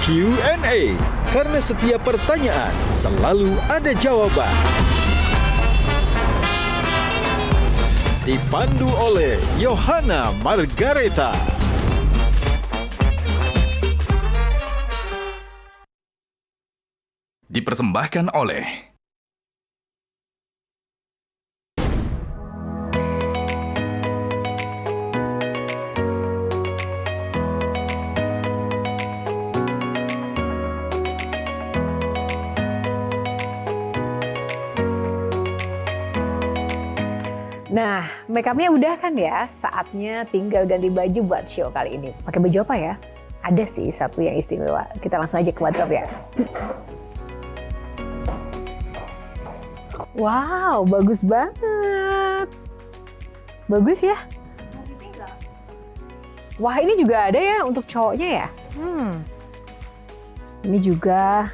Q&A, karena setiap pertanyaan selalu ada jawaban. Dipandu oleh Yohana Margareta. Dipersembahkan oleh Nah, make up-nya udah kan ya? Saatnya tinggal ganti baju buat show kali ini. Pakai baju apa ya? Ada sih satu yang istimewa. Kita langsung aja ke wardrobe ya. Wow, bagus banget. Bagus ya? Wah, ini juga ada ya untuk cowoknya ya? Ini juga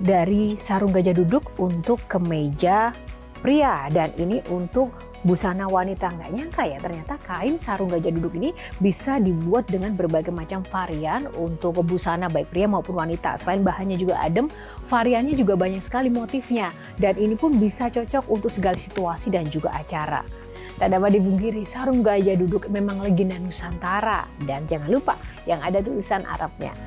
dari sarung gajah duduk untuk kemeja pria. Dan ini untuk busana wanita. Nggak nyangka ya, ternyata kain sarung gajah duduk ini bisa dibuat dengan berbagai macam varian untuk busana baik pria maupun wanita. Selain bahannya juga adem, variannya juga banyak sekali motifnya. Dan ini pun bisa cocok untuk segala situasi dan juga acara. Tak dapat dipungkiri, sarung gajah duduk memang legenda Nusantara. Dan jangan lupa yang ada tulisan Arabnya.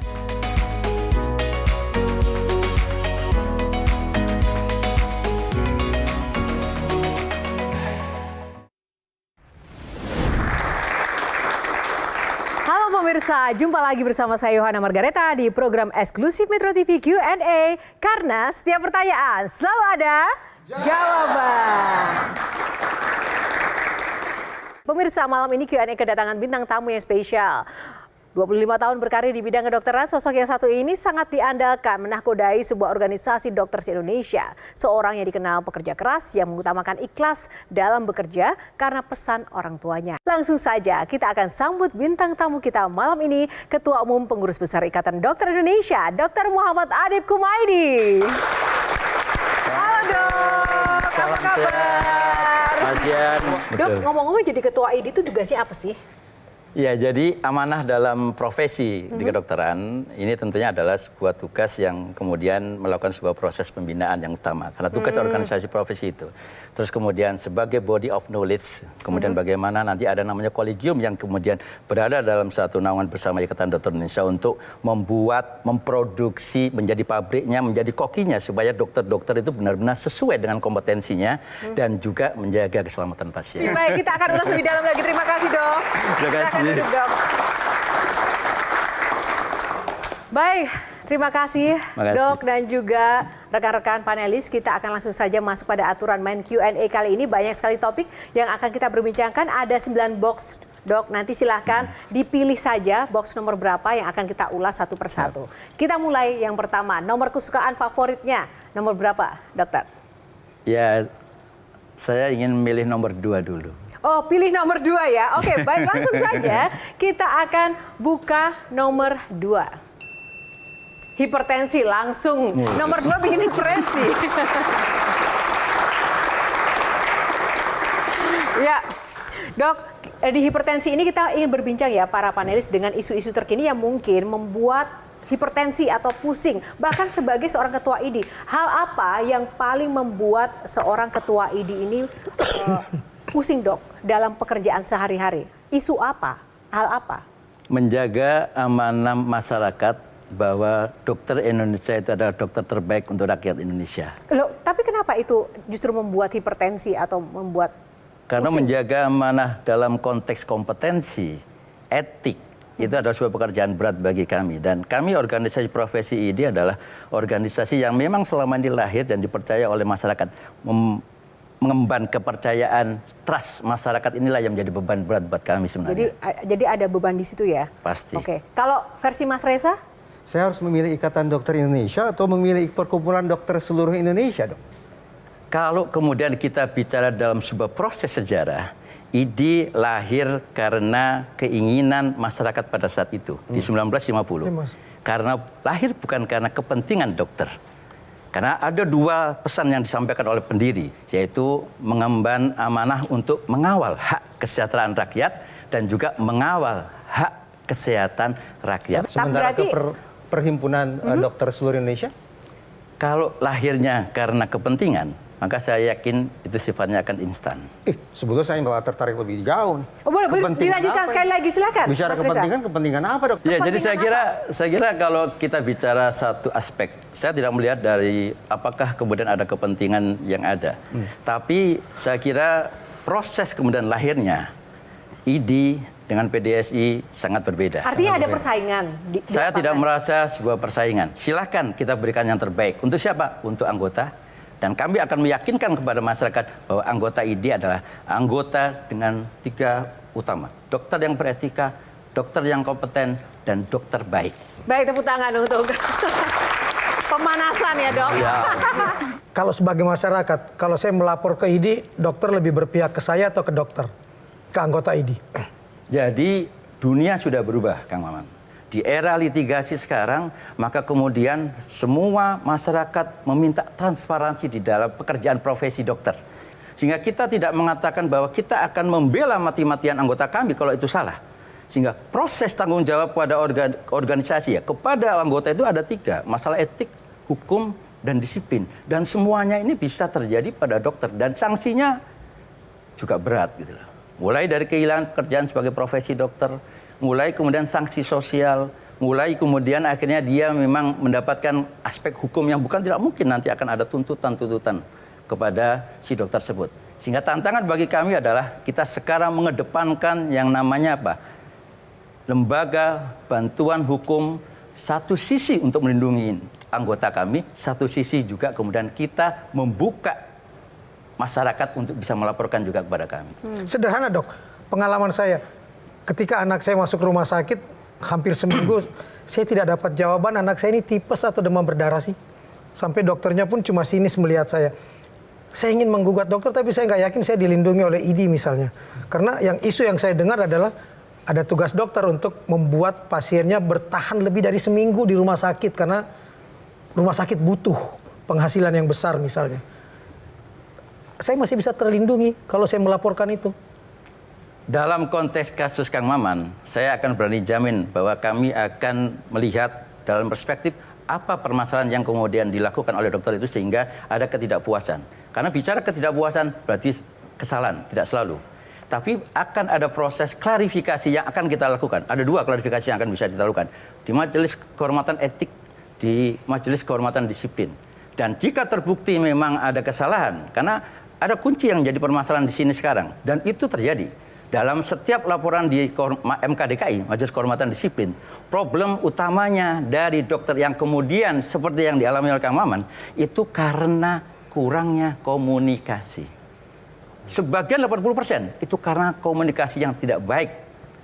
Halo pemirsa, jumpa lagi bersama saya Yohana Margareta di program eksklusif Metro TV Q&A. Karena setiap pertanyaan selalu ada jawaban. Pemirsa, malam ini Q&A kedatangan bintang tamu yang spesial. 25 tahun berkarir di bidang kedokteran, sosok yang satu ini sangat diandalkan menahkodai sebuah organisasi dokter se-Indonesia. Seorang yang dikenal pekerja keras yang mengutamakan ikhlas dalam bekerja karena pesan orang tuanya. Langsung saja kita akan sambut bintang tamu kita malam ini, Ketua Umum Pengurus Besar Ikatan Dokter Indonesia, Dr. Muhammad Adib Kumaydi. Halo dok, apa kabar? Dok, ngomong-ngomong jadi Ketua ID itu tugasnya apa sih? Ya, jadi amanah dalam profesi di kedokteran ini tentunya adalah sebuah tugas yang kemudian melakukan sebuah proses pembinaan yang utama. Karena tugas organisasi profesi itu. Terus kemudian sebagai body of knowledge, kemudian bagaimana nanti ada namanya kolegium yang kemudian berada dalam satu naungan bersama Ikatan Dokter Indonesia untuk membuat, memproduksi, menjadi pabriknya, menjadi kokinya supaya dokter-dokter itu benar-benar sesuai dengan kompetensinya dan juga menjaga keselamatan pasien. Baik, kita akan ulas lebih dalam lagi. Terima kasih dok. Terima kasih. Dok. Baik, terima kasih dok dan juga rekan-rekan panelis. Kita akan langsung saja masuk pada aturan main Q&A kali ini. Banyak sekali topik yang akan kita berbincangkan. Ada 9 box dok, nanti silahkan dipilih saja box nomor berapa yang akan kita ulas satu persatu. Kita mulai yang pertama, nomor kesukaan favoritnya. Nomor berapa dokter? Ya, saya ingin milih nomor 2 dulu. Oh, pilih nomor 2 ya. Oke, baik, langsung saja kita akan buka nomor 2. Hipertensi langsung. Nomor 2 bikin hipertensi. Ya, dok, di hipertensi ini kita ingin berbincang ya para panelis dengan isu-isu terkini yang mungkin membuat hipertensi atau pusing. Bahkan sebagai seorang ketua ID, hal apa yang paling membuat seorang ketua ID ini pusing dok dalam pekerjaan sehari-hari? Isu apa? Hal apa? Menjaga amanah masyarakat bahwa dokter Indonesia itu adalah dokter terbaik untuk rakyat Indonesia. Loh, tapi kenapa itu justru membuat hipertensi atau membuat Karena pusing? menjaga amanah dalam konteks kompetensi, etik, itu adalah sebuah pekerjaan berat bagi kami. Dan kami organisasi profesi ini adalah organisasi yang memang selama ini lahir dan dipercaya oleh masyarakat. Mengemban kepercayaan, trust masyarakat inilah yang menjadi beban berat buat kami sebenarnya. Jadi ada beban di situ ya? Pasti. Oke. Kalau versi Mas Reza? Saya harus memilih Ikatan Dokter Indonesia atau memilih Perkumpulan Dokter seluruh Indonesia, dok? Kalau kemudian kita bicara dalam sebuah proses sejarah, ID lahir karena keinginan masyarakat pada saat itu, di 1950. Karena lahir bukan karena kepentingan dokter. Karena ada 2 pesan yang disampaikan oleh pendiri, yaitu mengemban amanah untuk mengawal hak kesejahteraan rakyat dan juga mengawal hak kesehatan rakyat. Sementara berarti- ke perhimpunan dokter seluruh Indonesia? Kalau lahirnya karena kepentingan, maka saya yakin itu sifatnya akan instan. Sebetulnya saya malah tertarik lebih jauh. Oh, boleh Kepentingan dilanjutkan apa sekali ini? lagi, silakan. Bicara Mas Reza. kepentingan apa dok? Ya, jadi Kepentingan saya kira kalau kita bicara satu aspek, saya tidak melihat dari apakah kemudian ada kepentingan yang ada. Tapi saya kira proses kemudian lahirnya ID dengan PDSI sangat berbeda. Artinya ada persaingan. Di Saya tidak lapangan. merasa sebuah persaingan. Silahkan kita berikan yang terbaik. Untuk siapa? Untuk anggota. Dan kami akan meyakinkan kepada masyarakat bahwa anggota ID adalah anggota dengan 3 utama. Dokter yang beretika, dokter yang kompeten, dan dokter baik. Baik, tepuk tangan untuk pemanasan ya dok. Ya. Kalau sebagai masyarakat, kalau saya melapor ke ID, dokter lebih berpihak ke saya atau ke dokter? Ke anggota ID? Jadi dunia sudah berubah, Kang Maman. Di era litigasi sekarang, maka kemudian semua masyarakat meminta transparansi di dalam pekerjaan profesi dokter. Sehingga kita tidak mengatakan bahwa kita akan membela mati-matian anggota kami kalau itu salah. Sehingga proses tanggung jawab pada organisasi ya, kepada anggota itu ada 3. Masalah etik, hukum, dan disiplin. Dan semuanya ini bisa terjadi pada dokter. Dan sanksinya juga berat gitu loh. Mulai dari kehilangan pekerjaan sebagai profesi dokter, mulai kemudian sanksi sosial, mulai kemudian akhirnya dia memang mendapatkan aspek hukum yang bukan tidak mungkin nanti akan ada tuntutan-tuntutan kepada si dokter tersebut. Sehingga tantangan bagi kami adalah kita sekarang mengedepankan yang namanya apa? Lembaga bantuan hukum, satu sisi untuk melindungi anggota kami, satu sisi juga kemudian kita membuka masyarakat untuk bisa melaporkan juga kepada kami. Sederhana dok, pengalaman saya ketika anak saya masuk rumah sakit hampir seminggu saya tidak dapat jawaban anak saya ini tipes atau demam berdarah sih. Sampai dokternya pun cuma sinis melihat saya. Saya ingin menggugat dokter tapi saya nggak yakin saya dilindungi oleh ID misalnya. Karena isu yang saya dengar adalah ada tugas dokter untuk membuat pasiennya bertahan lebih dari seminggu di rumah sakit karena rumah sakit butuh penghasilan yang besar misalnya. Saya masih bisa terlindungi kalau saya melaporkan itu. Dalam konteks kasus Kang Maman, saya akan berani jamin bahwa kami akan melihat dalam perspektif apa permasalahan yang kemudian dilakukan oleh dokter itu sehingga ada ketidakpuasan. Karena bicara ketidakpuasan berarti kesalahan, tidak selalu. Tapi akan ada proses klarifikasi yang akan kita lakukan. Ada 2 klarifikasi yang akan bisa kita lakukan. Di Majelis Kehormatan Etik, di Majelis Kehormatan Disiplin. Dan jika terbukti memang ada kesalahan, karena ada kunci yang jadi permasalahan di sini sekarang. Dan itu terjadi. Dalam setiap laporan di MKDKI, Majelis Kehormatan Disiplin, problem utamanya dari dokter yang kemudian seperti yang dialami oleh Kang Maman, itu karena kurangnya komunikasi. Sebagian 80% itu karena komunikasi yang tidak baik.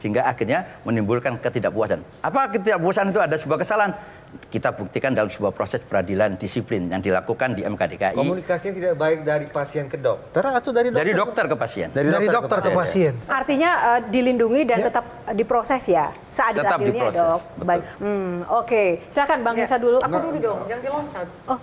Sehingga akhirnya menimbulkan ketidakpuasan. Apa ketidakpuasan itu ada sebuah kesalahan? Kita buktikan dalam sebuah proses peradilan disiplin yang dilakukan di MKDKI. Komunikasi yang tidak baik dari pasien ke dokter atau dari dokter? Dari dokter ke pasien. Dari dokter ke pasien. Artinya dilindungi dan tetap diproses ya Tetap seadil-adilnya diproses, dok. betul. Baik. Oke, silakan Bang Insa dulu. Aku dulu dong. Jangan diloncat. Oh,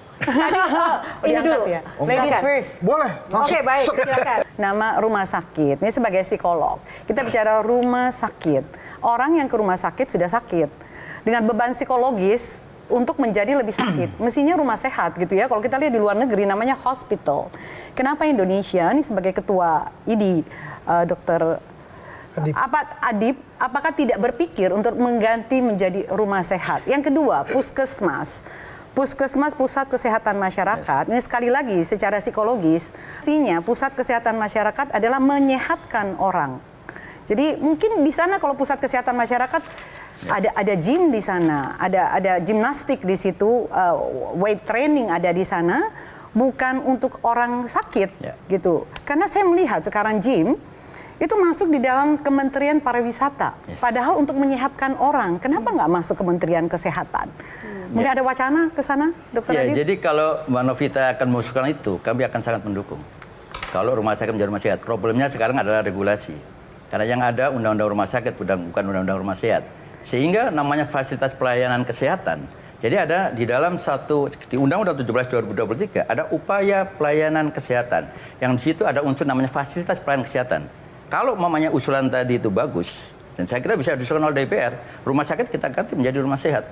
ini dulu. Ya. Silakan. Ladies first. Boleh. Oke, baik. Silakan. Nama rumah sakit. Ini sebagai psikolog. Kita bicara rumah sakit. Orang yang ke rumah sakit sudah sakit. Dengan beban psikologis untuk menjadi lebih sakit. Mestinya rumah sehat gitu ya. Kalau kita lihat di luar negeri namanya hospital. Kenapa Indonesia ini sebagai ketua ID, Dokter Adib, apakah tidak berpikir untuk mengganti menjadi rumah sehat? Yang kedua, puskesmas. Puskesmas, pusat kesehatan masyarakat, ini sekali lagi secara psikologis, artinya pusat kesehatan masyarakat adalah menyehatkan orang. Jadi mungkin di sana kalau pusat kesehatan masyarakat ada gym di sana, ada gimnastik di situ, weight training ada di sana, bukan untuk orang sakit gitu. Karena saya melihat sekarang gym itu masuk di dalam Kementerian Pariwisata, padahal untuk menyehatkan orang. Kenapa nggak masuk Kementerian Kesehatan? Mungkin ada wacana ke sana, Dokter Ya, Adib? jadi kalau Mbak Novita akan mengusulkan itu, kami akan sangat mendukung. Kalau rumah sakit menjadi rumah sehat, problemnya sekarang adalah regulasi. Karena yang ada undang-undang rumah sakit, bukan undang-undang rumah sehat. Sehingga namanya fasilitas pelayanan kesehatan. Jadi ada di dalam di Undang-Undang 17 2023 ada upaya pelayanan kesehatan. Yang di situ ada unsur namanya fasilitas pelayanan kesehatan. Kalau mamanya usulan tadi itu bagus, Dan saya kira bisa diusulkan oleh DPR. Rumah sakit kita ganti menjadi rumah sehat.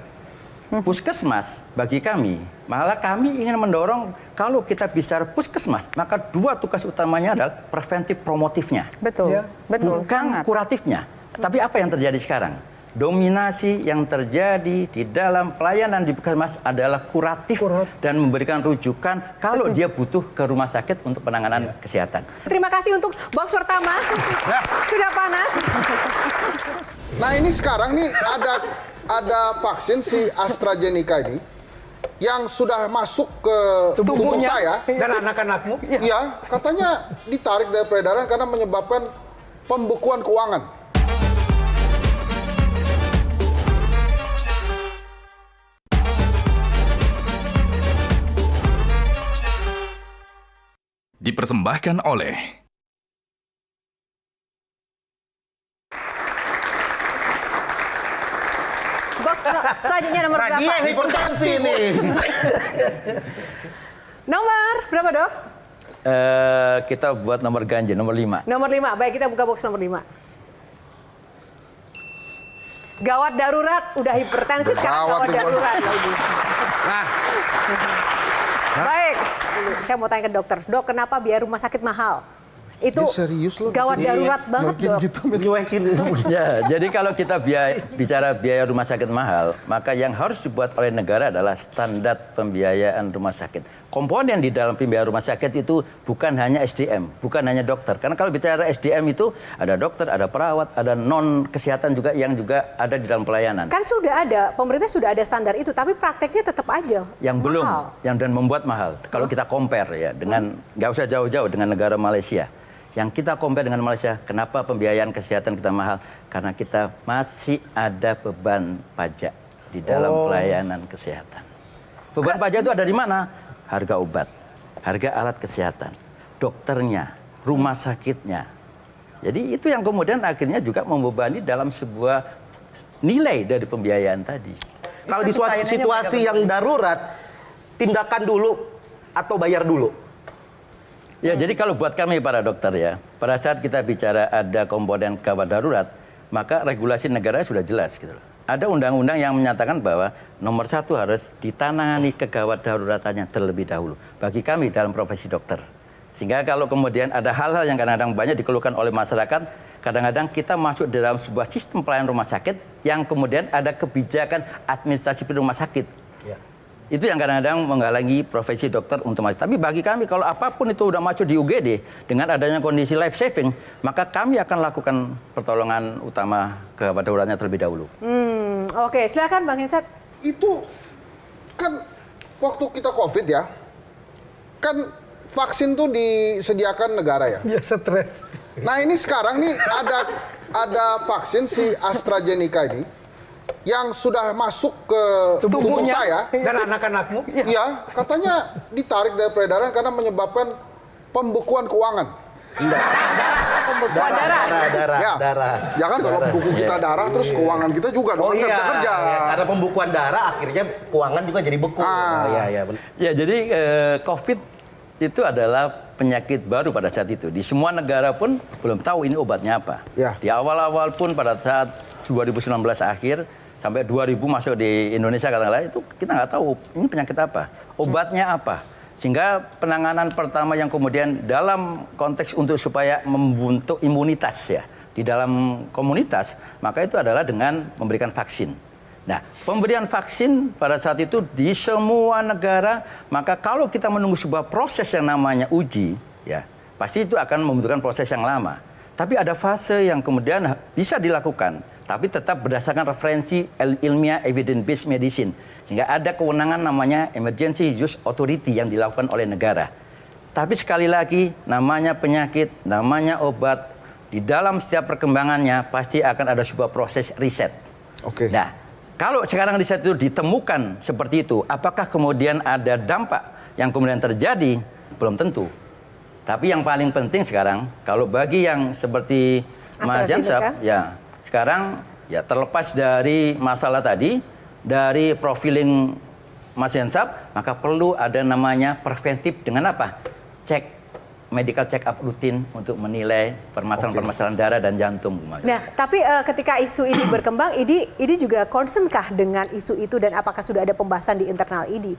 Puskesmas bagi kami, malah kami ingin mendorong kalau kita bicara puskesmas, maka dua tugas utamanya adalah preventif promotifnya. Betul, Ya. betul, Bukan sangat. kuratifnya. Tapi apa yang terjadi sekarang? Dominasi yang terjadi di dalam pelayanan di puskesmas adalah kuratif dan memberikan rujukan kalau dia butuh ke rumah sakit untuk penanganan kesehatan. Terima kasih untuk box pertama. Sudah panas. Nah ini sekarang nih ada vaksin si AstraZeneca ini yang sudah masuk ke tubuh saya. dan anak-anakmu. Iya, katanya ditarik dari peredaran karena menyebabkan pembekuan keuangan. Dipersembahkan oleh Box selanjutnya nomor berapa? Dia hipertensi nih. Nomor berapa, Dok? Kita buat nomor ganjil, nomor 5. Nomor 5. Baik, kita buka box nomor 5. Gawat darurat, udah hipertensi sekarang Gawat gawat nih, darurat lagi. Baik, saya mau tanya ke dokter. Dok, kenapa biaya rumah sakit mahal? Itu Dia serius loh, gawat darurat banget, Dok. Nyuekin. Ya, jadi kalau kita bicara biaya rumah sakit mahal, maka yang harus dibuat oleh negara adalah standar pembiayaan rumah sakit. Komponen di dalam pembiayaan rumah sakit itu bukan hanya SDM, bukan hanya dokter. Karena kalau bicara SDM itu ada dokter, ada perawat, ada non kesehatan juga yang juga ada di dalam pelayanan. Kan sudah ada, pemerintah sudah ada standar itu, tapi prakteknya tetap aja Yang belum, mahal. dan membuat mahal. Kalau kita compare ya dengan nggak usah jauh-jauh dengan negara Malaysia. Yang kita compare dengan Malaysia, kenapa pembiayaan kesehatan kita mahal? Karena kita masih ada beban pajak di dalam pelayanan kesehatan. Beban pajak itu ada di mana? Harga obat, harga alat kesehatan, dokternya, rumah sakitnya. Jadi itu yang kemudian akhirnya juga membebani dalam sebuah nilai dari pembiayaan tadi. Kalau di suatu situasi yang darurat, tindakan dulu atau bayar dulu? Ya, jadi kalau buat kami para dokter ya, pada saat kita bicara ada komponen gawat darurat, maka regulasi negara sudah jelas gitu loh. Ada undang-undang yang menyatakan bahwa nomor 1 harus ditangani kegawat daruratannya terlebih dahulu. Bagi kami dalam profesi dokter. Sehingga kalau kemudian ada hal-hal yang kadang-kadang banyak dikeluhkan oleh masyarakat, kadang-kadang kita masuk dalam sebuah sistem pelayanan rumah sakit yang kemudian ada kebijakan administrasi rumah sakit. Itu yang kadang-kadang menghalangi profesi dokter untuk masuk. Tapi bagi kami kalau apapun itu udah masuk di UGD dengan adanya kondisi life saving, maka kami akan lakukan pertolongan utama kegawat daruratnya terlebih dahulu. Oke, silakan Bang Hensat. Itu kan waktu kita COVID ya, kan vaksin tuh disediakan negara ya. Ya stres. Nah ini sekarang nih ada vaksin si AstraZeneca ini yang sudah masuk ke tubuh saya. dan anak-anakmu. Iya, katanya ditarik dari peredaran karena menyebabkan pembekuan keuangan. Pembekuan darah. Ya, darah. ya kan kalau buku kita darah, terus keuangan kita juga dong, nggak bisa kerja. Karena pembukuan darah akhirnya keuangan juga jadi beku. Iya, benar. Ya, jadi COVID itu adalah penyakit baru pada saat itu. Di semua negara pun belum tahu ini obatnya apa. Ya. Di awal-awal pun pada saat 2019 akhir sampai 2000 masuk di Indonesia katakanlah itu kita nggak tahu ini penyakit apa, obatnya apa. Sehingga penanganan pertama yang kemudian dalam konteks untuk supaya membentuk imunitas ya di dalam komunitas, maka itu adalah dengan memberikan vaksin. Nah, pemberian vaksin pada saat itu di semua negara, maka kalau kita menunggu sebuah proses yang namanya uji, ya pasti itu akan membutuhkan proses yang lama. Tapi ada fase yang kemudian bisa dilakukan, tapi tetap berdasarkan referensi ilmiah evidence-based medicine. Sehingga ada kewenangan namanya emergency use authority yang dilakukan oleh negara. Tapi sekali lagi, namanya penyakit, namanya obat, di dalam setiap perkembangannya pasti akan ada sebuah proses riset. Oke. Nah, kalau sekarang riset itu ditemukan seperti itu, apakah kemudian ada dampak yang kemudian terjadi? Belum tentu. Tapi yang paling penting sekarang, kalau bagi yang seperti Mas Jansap, ya sekarang ya terlepas dari masalah tadi, dari profiling Mas Jansap, maka perlu ada namanya preventif dengan apa? Cek medical check up rutin untuk menilai permasalahan-permasalahan darah dan jantung. Nah, tapi ketika isu ini berkembang, ID juga concern-kah dengan isu itu dan apakah sudah ada pembahasan di internal ID?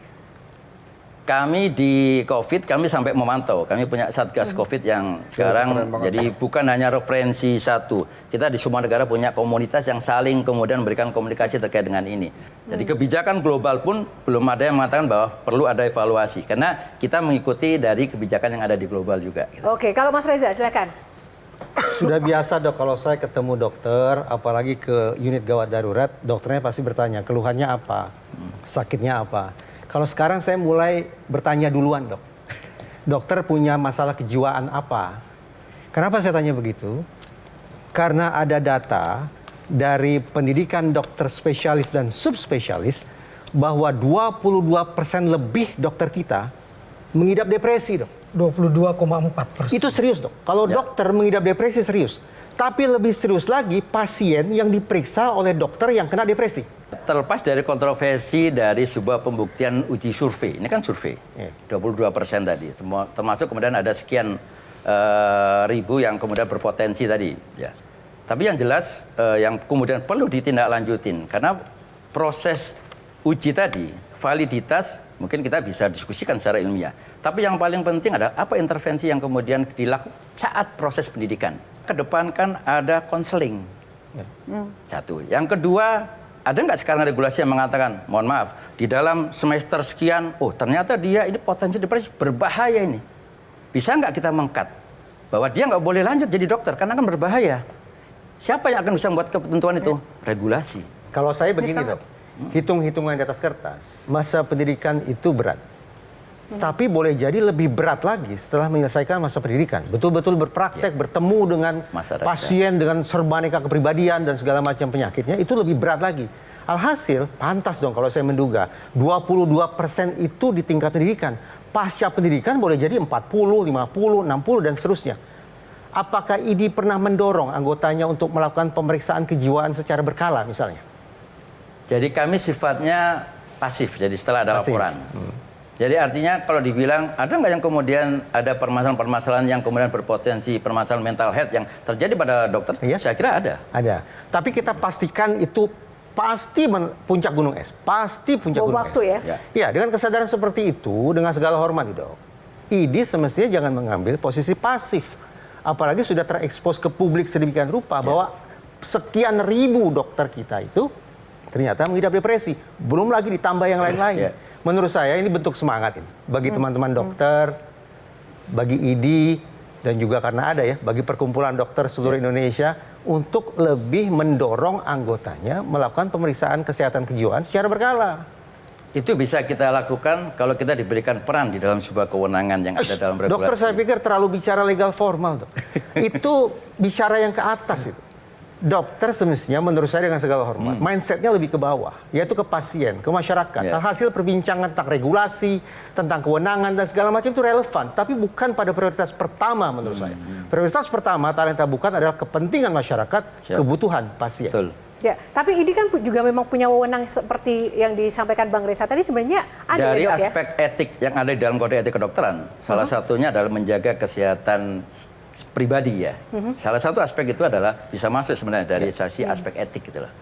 Kami di COVID, kami sampai memantau. Kami punya Satgas COVID yang sekarang jadi bukan hanya referensi satu. Kita di semua negara punya komunitas yang saling kemudian memberikan komunikasi terkait dengan ini. Jadi kebijakan global pun belum ada yang mengatakan bahwa perlu ada evaluasi. Karena kita mengikuti dari kebijakan yang ada di global juga. Oke, kalau Mas Reza, silakan. Sudah biasa dok, kalau saya ketemu dokter, apalagi ke unit gawat darurat, dokternya pasti bertanya, keluhannya apa, sakitnya apa. Kalau sekarang saya mulai bertanya duluan dok, dokter punya masalah kejiwaan apa? Kenapa saya tanya begitu? Karena ada data dari pendidikan dokter spesialis dan subspesialis bahwa 22% lebih dokter kita mengidap depresi dok. 22,4%. Itu serius dok. Kalau dokter mengidap depresi serius. Tapi lebih serius lagi pasien yang diperiksa oleh dokter yang kena depresi. Terlepas dari kontroversi dari sebuah pembuktian uji survei, ini kan survei, 22% tadi, termasuk kemudian ada sekian ribu yang kemudian berpotensi tadi. Ya. Tapi yang jelas yang kemudian perlu ditindaklanjutin, karena proses uji tadi, validitas mungkin kita bisa diskusikan secara ilmiah. Tapi yang paling penting adalah apa intervensi yang kemudian dilakukan saat proses pendidikan. Kedepankan ada konseling. Satu. Yang kedua, ada nggak sekarang regulasi yang mengatakan, mohon maaf, di dalam semester sekian, oh ternyata dia ini potensi depresi berbahaya ini. Bisa nggak kita meng-cut bahwa dia nggak boleh lanjut jadi dokter karena kan berbahaya. Siapa yang akan bisa membuat ketentuan itu? Regulasi. Kalau saya begini dok, hitung-hitungan di atas kertas, masa pendidikan itu berat. Tapi boleh jadi lebih berat lagi setelah menyelesaikan masa pendidikan. Betul-betul berpraktek, bertemu dengan pasien, dengan serbaneka kepribadian dan segala macam penyakitnya, itu lebih berat lagi. Alhasil, pantas dong kalau saya menduga, 22% itu di tingkat pendidikan. Pasca pendidikan boleh jadi 40, 50, 60, dan seterusnya. Apakah ID pernah mendorong anggotanya untuk melakukan pemeriksaan kejiwaan secara berkala misalnya? Jadi kami sifatnya pasif, jadi setelah ada laporan. Jadi artinya kalau dibilang ada nggak yang kemudian ada permasalahan-permasalahan yang kemudian berpotensi permasalahan mental health yang terjadi pada dokter? Iya. Saya kira ada. Ada. Tapi kita pastikan itu pasti puncak gunung es. Pasti puncak gunung waktu es. ya? Ya, dengan kesadaran seperti itu, dengan segala hormat dok, ID semestinya jangan mengambil posisi pasif. Apalagi sudah terekspos ke publik sedemikian rupa bahwa sekian ribu dokter kita itu ternyata mengidap depresi. Belum lagi ditambah yang lain-lain. Menurut saya ini bentuk semangat ini bagi teman-teman dokter, bagi ID, dan juga karena ada ya, bagi perkumpulan dokter seluruh Indonesia untuk lebih mendorong anggotanya melakukan pemeriksaan kesehatan kejiwaan secara berkala. Itu bisa kita lakukan kalau kita diberikan peran di dalam sebuah kewenangan yang ada dalam regulasi. Dokter saya pikir terlalu bicara legal formal dok. Itu bicara yang ke atas itu. Dokter semestinya menurut saya dengan segala hormat, mindsetnya lebih ke bawah, yaitu ke pasien, ke masyarakat. Hasil perbincangan tentang regulasi, tentang kewenangan dan segala macam itu relevan, tapi bukan pada prioritas pertama menurut saya. Prioritas pertama talenta bukan adalah kepentingan masyarakat, kebutuhan pasien. Betul. Ya, tapi ini kan juga memang punya wewenang seperti yang disampaikan Bang Reza tadi sebenarnya ada dari ya, dok, aspek etik yang ada di dalam kode etik kedokteran, salah satunya adalah menjaga kesehatan pribadi ya. Salah satu aspek itu adalah bisa masuk sebenarnya dari sisi aspek etik gitu loh.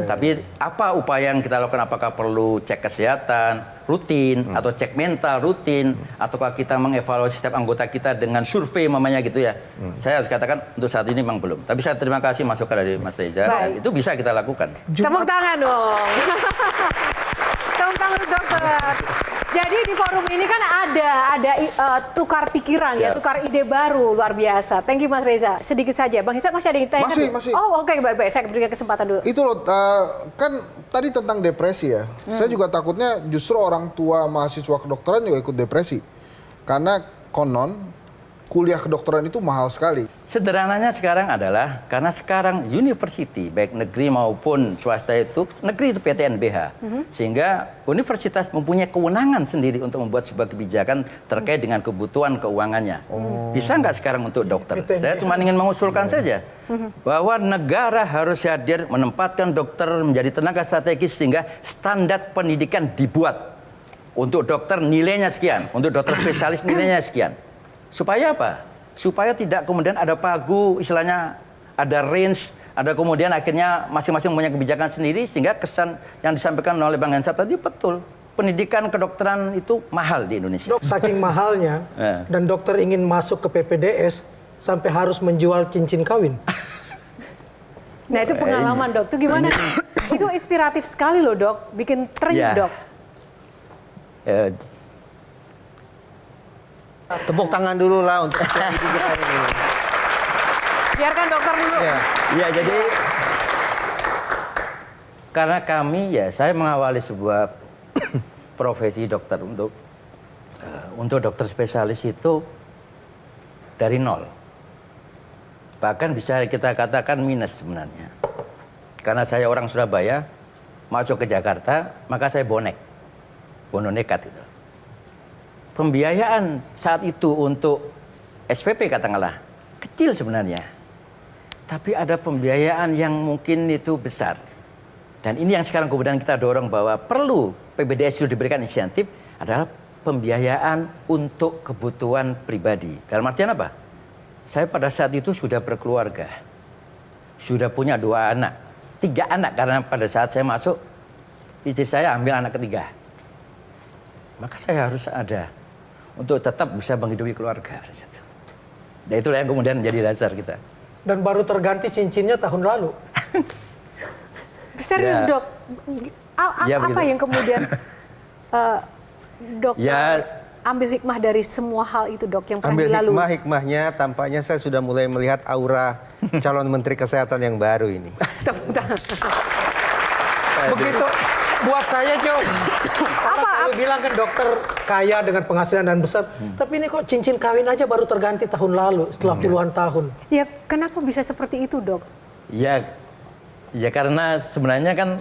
Tapi apa upaya yang kita lakukan? Apakah perlu cek kesehatan rutin atau cek mental rutin, ataukah kita mengevaluasi setiap anggota kita dengan survei mamanya gitu ya? Saya harus katakan untuk saat ini memang belum. Tapi saya terima kasih masukan dari Mas Reza dan itu bisa kita lakukan. Tepuk tangan dong. Tepuk tangan dokter. Jadi di forum ini kan ada tukar pikiran ya, tukar ide baru luar biasa. Thank you Mas Reza. Sedikit saja, Bang Hizat masih ada yang tanya? Masih. Oh oke, baik. Saya berikan kesempatan dulu. Itu loh, kan tadi tentang depresi ya. Saya juga takutnya justru orang tua mahasiswa kedokteran juga ikut depresi. Karena konon kuliah kedokteran itu mahal sekali. Sederhananya sekarang adalah karena sekarang university baik negeri maupun swasta itu negeri itu PTNBH, sehingga universitas mempunyai kewenangan sendiri untuk membuat sebuah kebijakan terkait dengan kebutuhan keuangannya. Bisa nggak sekarang untuk dokter? Saya cuma ingin mengusulkan saja bahwa negara harus hadir menempatkan dokter menjadi tenaga strategis sehingga standar pendidikan dibuat untuk dokter nilainya sekian, untuk dokter spesialis nilainya sekian. Supaya apa? Supaya tidak kemudian ada pagu, istilahnya ada range, ada kemudian akhirnya masing-masing punya kebijakan sendiri, sehingga kesan yang disampaikan oleh Bang Hensat tadi betul. Pendidikan kedokteran itu mahal di Indonesia. Dok, saking mahalnya dan dokter ingin masuk ke PPDS sampai harus menjual cincin kawin. Nah itu pengalaman dok, itu gimana? Itu inspiratif sekali loh dok, bikin terenyuh dok. Tepuk tangan dulu lah untuk kita ini. Biarkan dokter dulu. Ya, jadi karena kami saya mengawali sebuah profesi dokter untuk dokter spesialis itu dari nol. Bahkan bisa kita katakan minus sebenarnya. Karena saya orang Surabaya, masuk ke Jakarta, maka saya bonek nekat itu. Pembiayaan saat itu untuk SPP katakanlah kecil sebenarnya. Tapi ada pembiayaan yang mungkin itu besar. Dan ini yang sekarang kemudian kita dorong bahwa perlu PPDS itu diberikan insentif adalah pembiayaan untuk kebutuhan pribadi. Dalam artian apa? Saya pada saat itu sudah berkeluarga. Sudah punya 2 anak. 3 anak karena pada saat saya masuk istri saya ambil anak ketiga. Maka saya harus ada untuk tetap bisa menghidupi keluarga. Dan itulah yang kemudian menjadi dasar kita. Dan baru terganti cincinnya tahun lalu. Serius dok, apa yang kemudian dokter ambil hikmah dari semua hal itu dok yang pernah dilalui? Ambil hikmahnya tampaknya saya sudah mulai melihat aura calon Menteri Kesehatan yang baru ini. Begitu buat saya Jo. Orang selalu bilang kan dokter kaya dengan penghasilan dan besar. Tapi ini kok cincin kawin aja baru terganti tahun lalu setelah puluhan tahun. Ya kenapa bisa seperti itu dok? Ya karena sebenarnya kan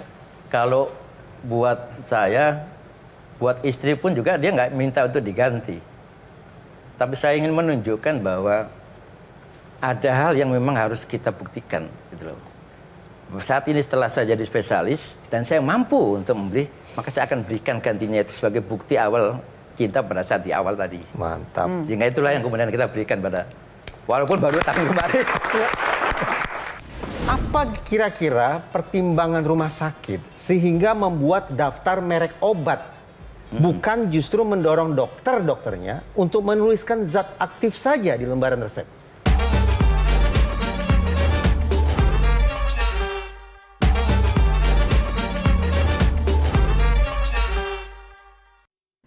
kalau buat saya, buat istri pun juga dia nggak minta untuk diganti. Tapi saya ingin menunjukkan bahwa ada hal yang memang harus kita buktikan gitu loh. Saat ini setelah saya jadi spesialis dan saya mampu untuk membeli, maka saya akan berikan gantinya itu sebagai bukti awal cinta pada saat di awal tadi. Mantap. Sehingga itulah yang kemudian kita berikan pada, walaupun baru tahun kemarin. Apa kira-kira pertimbangan rumah sakit sehingga membuat daftar merek obat bukan justru mendorong dokternya untuk menuliskan zat aktif saja di lembaran resep?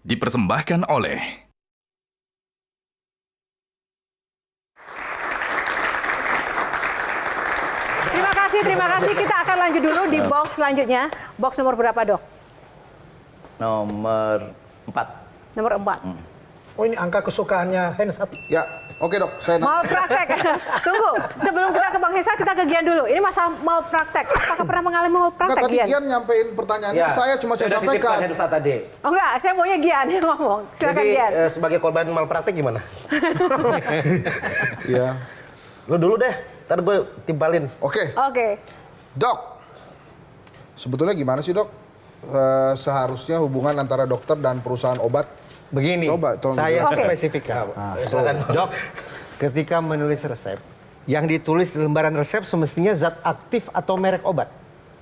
Dipersembahkan oleh Terima kasih. Kita akan lanjut dulu di box selanjutnya. Box nomor berapa dok? Nomor 4. Nomor 4. Oh ini angka kesukaannya Hensat. Ya, oke dok. Saya Mau praktek? Tunggu, sebelum kita ke Bang Hensat, kita ke Gian dulu. Ini masa mau praktek. Apakah pernah mengalami mau praktek, tadi Gian? Gian nyampein pertanyaannya ke saya, cuma saya sampaikan. Hensat tadi. Oh enggak, saya maunya Gian yang ngomong. Silakan Jadi Gian. sebagai korban malpraktek gimana? Iya. Lu dulu deh, ntar gue timpalin. Oke. Dok, sebetulnya gimana sih dok? Seharusnya hubungan antara dokter dan perusahaan obat? Begini, Coba, tolong saya dijelasin. spesifikkan. Silakan. Dok, ketika menulis resep, yang ditulis di lembaran resep semestinya zat aktif atau merek obat.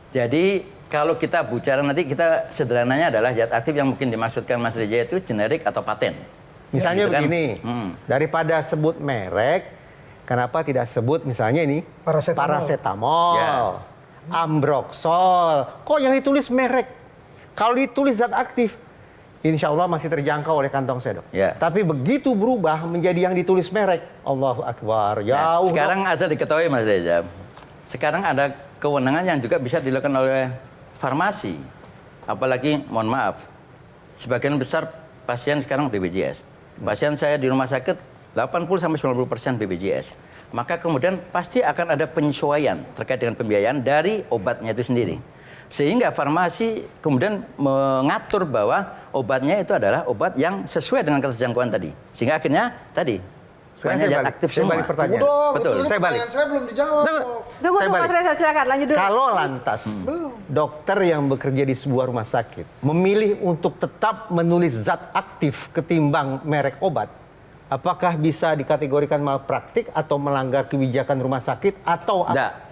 Jadi kalau kita bicara nanti kita sederhananya adalah zat aktif yang mungkin dimaksudkan Mas Reja itu generik atau paten. Misalnya Gitu kan? begini, daripada sebut merek, kenapa tidak sebut misalnya ini paracetamol, Ambroxol. Kok yang ditulis merek? Kalau ditulis zat aktif, insya Allah masih terjangkau oleh kantong saya dok. Ya. Tapi begitu berubah menjadi yang ditulis merek, Allahu Akbar, jauh. Sekarang asal diketahui Mas Reza, sekarang ada kewenangan yang juga bisa dilakukan oleh farmasi. Apalagi, mohon maaf, sebagian besar pasien sekarang BPJS. Pasien saya di rumah sakit 80-90% BPJS. Maka kemudian pasti akan ada penyesuaian terkait dengan pembiayaan dari obatnya itu sendiri. Sehingga farmasi kemudian mengatur bahwa obatnya itu adalah obat yang sesuai dengan keterjangkauan tadi. Sehingga akhirnya tadi Sekarang banyak saya yang balik. aktif Saya semua. balik pertanyaan. Tunggu dong, Betul. itu Saya balik. pertanyaan saya belum dijawab. Tunggu Saya Mas balik. Reza, silakan lanjut dulu. Kalau lantas dokter yang bekerja di sebuah rumah sakit memilih untuk tetap menulis zat aktif ketimbang merek obat, apakah bisa dikategorikan malpraktik atau melanggar kebijakan rumah sakit atau Enggak.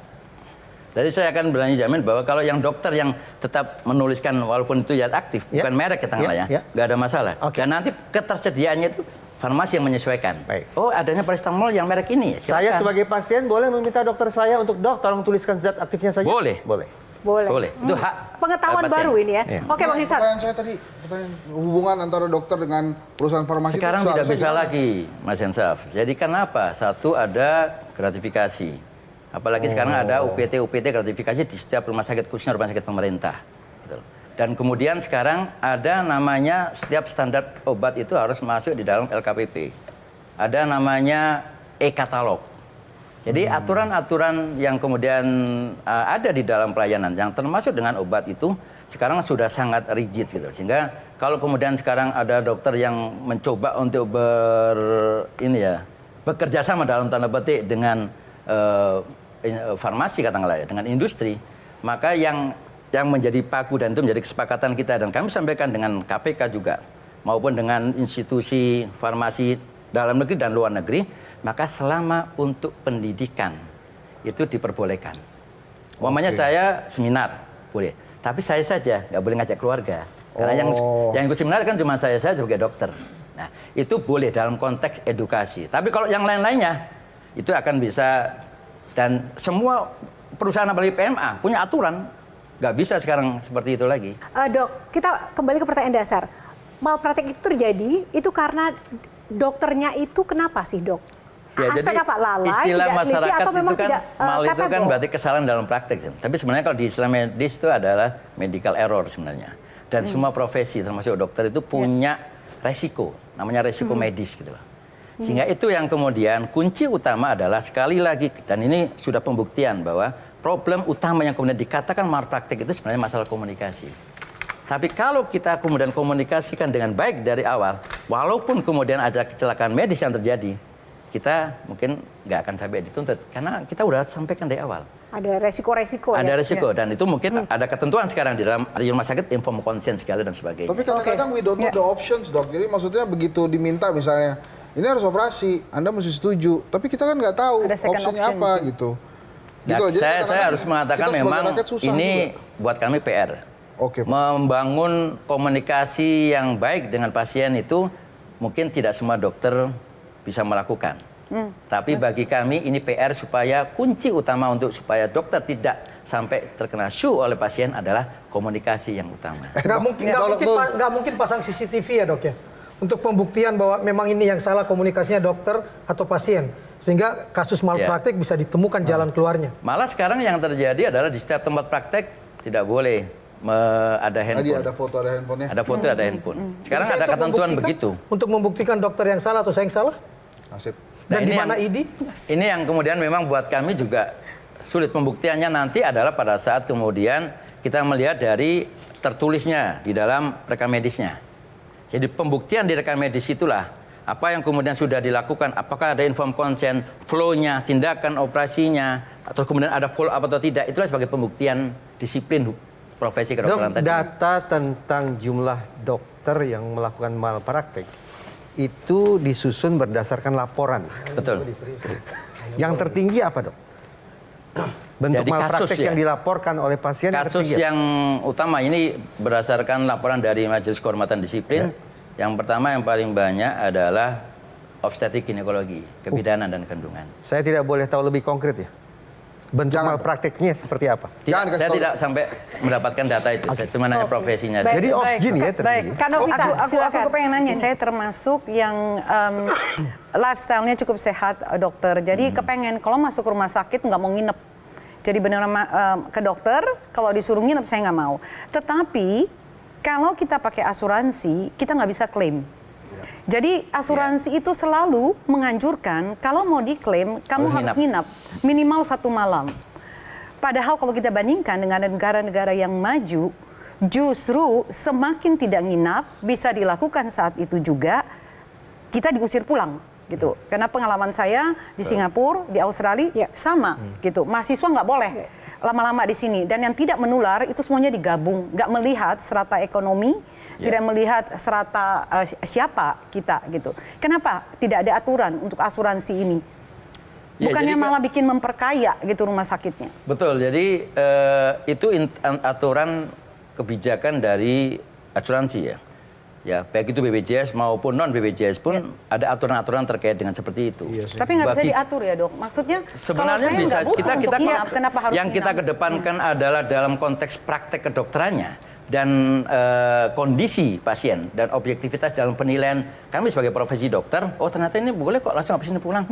Jadi saya akan berani jamin bahwa kalau yang dokter yang tetap menuliskan walaupun itu zat aktif, bukan merek katakanlah ya, nggak ada masalah. Dan nanti ketersediaannya itu farmasi yang menyesuaikan. Baik. Oh, adanya paracetamol yang merek ini. Saya sebagai pasien boleh meminta dokter saya untuk tolong tuliskan zat aktifnya saja? Boleh. Boleh. Boleh. Itu hak Pengetahuan pasien. baru ini ya. Oke, Bang Hisar. Pertanyaan saya tadi, hubungan antara dokter dengan perusahaan farmasi Sekarang itu tidak seharusnya bisa gimana? lagi, Mas Hensaf. Jadi kenapa? Satu, ada gratifikasi. Apalagi sekarang ada UPT gratifikasi di setiap rumah sakit, khususnya rumah sakit pemerintah. Gitu. Dan kemudian sekarang ada namanya setiap standar obat itu harus masuk di dalam LKPP. Ada namanya e-katalog. Jadi aturan-aturan yang kemudian ada di dalam pelayanan yang termasuk dengan obat itu sekarang sudah sangat rigid gitu. Sehingga kalau kemudian sekarang ada dokter yang mencoba untuk bekerja sama dalam tanda petik dengan farmasi katakanlah ya, dengan industri, maka yang menjadi paku dan itu menjadi kesepakatan kita dan kami sampaikan dengan KPK juga maupun dengan institusi farmasi dalam negeri dan luar negeri, maka selama untuk pendidikan itu diperbolehkan. Umpamanya saya seminar boleh, tapi saya saja nggak boleh ngajak keluarga. Karena yang ikut seminar kan cuma saya sebagai dokter. Nah, itu boleh dalam konteks edukasi. Tapi kalau yang lain-lainnya itu akan bisa. Dan semua perusahaan apalagi PMA punya aturan, nggak bisa sekarang seperti itu lagi. Dok, kita kembali ke pertanyaan dasar. Malpraktik itu terjadi, itu karena dokternya itu kenapa sih, Dok? Ya, Aspek jadi apa? Lalai, istilah tidak teliti, masyarakat atau memang itu kan tidak mal itu kan capable? berarti kesalahan dalam praktek. Tapi sebenarnya kalau di istilah medis itu adalah medical error sebenarnya. Dan semua profesi termasuk dokter itu punya resiko, namanya resiko medis gitu loh. Sehingga itu yang kemudian kunci utama adalah sekali lagi, dan ini sudah pembuktian bahwa problem utama yang kemudian dikatakan malpraktik itu sebenarnya masalah komunikasi. Tapi kalau kita kemudian komunikasikan dengan baik dari awal, walaupun kemudian ada kecelakaan medis yang terjadi, kita mungkin nggak akan sampai dituntut. Karena kita udah sampaikan dari awal. Ada resiko-resiko Ada ya? resiko, dan itu mungkin ada ketentuan sekarang di dalam rumah sakit, inform consent segala dan sebagainya. Tapi kadang-kadang we don't know the options, Dok. Jadi maksudnya begitu diminta misalnya, ini harus operasi, Anda mesti setuju. Tapi kita kan nggak tahu Ada second optionnya option apa sih. gitu. Nah, Gitu, jadi saya kadang-kadang harus mengatakan kita sebagai memang rakyat susah ini juga. buat kami PR. Oke, Pak. Membangun komunikasi yang baik dengan pasien itu mungkin tidak semua dokter bisa melakukan. Tapi bagi kami ini PR supaya kunci utama untuk supaya dokter tidak sampai terkena shoe oleh pasien adalah komunikasi yang utama. Nggak mungkin pasang CCTV ya, Dok ya, untuk pembuktian bahwa memang ini yang salah komunikasinya dokter atau pasien, sehingga kasus malpraktik bisa ditemukan jalan keluarnya. Malah sekarang yang terjadi adalah di setiap tempat praktek tidak boleh ada handphone. Tadi ada foto, ada handphonenya. Ada foto, ada handphone. Sekarang Bisa ada untuk ketentuan membuktikan- begitu. Untuk membuktikan dokter yang salah atau saya yang salah? Nasib. Nah, Dan di ini mana yang- ID? Ini yang kemudian memang buat kami juga sulit. Pembuktiannya nanti adalah pada saat kemudian kita melihat dari tertulisnya di dalam rekam medisnya. Jadi pembuktian di rekam medis itulah apa yang kemudian sudah dilakukan, apakah ada inform consent, flow-nya, tindakan operasinya, atau kemudian ada follow up atau tidak, itulah sebagai pembuktian disiplin profesi kedokteran Dok, tadi. data tentang jumlah dokter yang melakukan malpraktik itu disusun berdasarkan laporan. Betul. Yang tertinggi apa, Dok? Bentuk Jadi kasus malpraktik ya? yang dilaporkan oleh pasien Kasus tertinggi. yang utama ini berdasarkan laporan dari Majelis Kehormatan Disiplin. Yang pertama yang paling banyak adalah obstetrik ginekologi, kebidanan dan kandungan. Saya tidak boleh tahu lebih konkret ya? Bentuk Jangan. malpraktiknya seperti apa? Jangan kasih Saya tahu. tidak sampai mendapatkan data itu. Saya cuma nanya profesinya. Baik. Jadi off-gene ya Baik. terjadi? Kanovita, Aku silakan. kepengen nanya, saya termasuk yang lifestyle-nya cukup sehat, dokter. Jadi kepengen kalau masuk rumah sakit nggak mau nginep. Jadi benar ke dokter, kalau disuruh nginep saya nggak mau. Tetapi kalau kita pakai asuransi, kita nggak bisa klaim. Jadi asuransi itu selalu menganjurkan kalau mau diklaim, kamu harus nginap minimal 1 malam. Padahal kalau kita bandingkan dengan negara-negara yang maju, justru semakin tidak nginap bisa dilakukan saat itu juga kita diusir pulang gitu. Karena pengalaman saya di Singapura, di Australia sama gitu. Mahasiswa nggak boleh lama-lama di sini. Dan yang tidak menular itu semuanya digabung, nggak melihat serata ekonomi, tidak melihat serata siapa kita gitu. Kenapa tidak ada aturan untuk asuransi ini? Bukannya malah bikin memperkaya gitu rumah sakitnya. Betul, jadi itu aturan kebijakan dari asuransi ya. Ya, baik itu BPJS maupun non BPJS pun ada aturan-aturan terkait dengan seperti itu. Tapi nggak bisa diatur ya dok. Maksudnya sebenarnya kalau saya bisa butuh kita untuk nginap, kenapa harus yang kita nginap? kedepankan adalah dalam konteks praktek kedokterannya dan kondisi pasien dan objektivitas dalam penilaian kami sebagai profesi dokter. Oh ternyata ini boleh kok langsung habis ini pulang.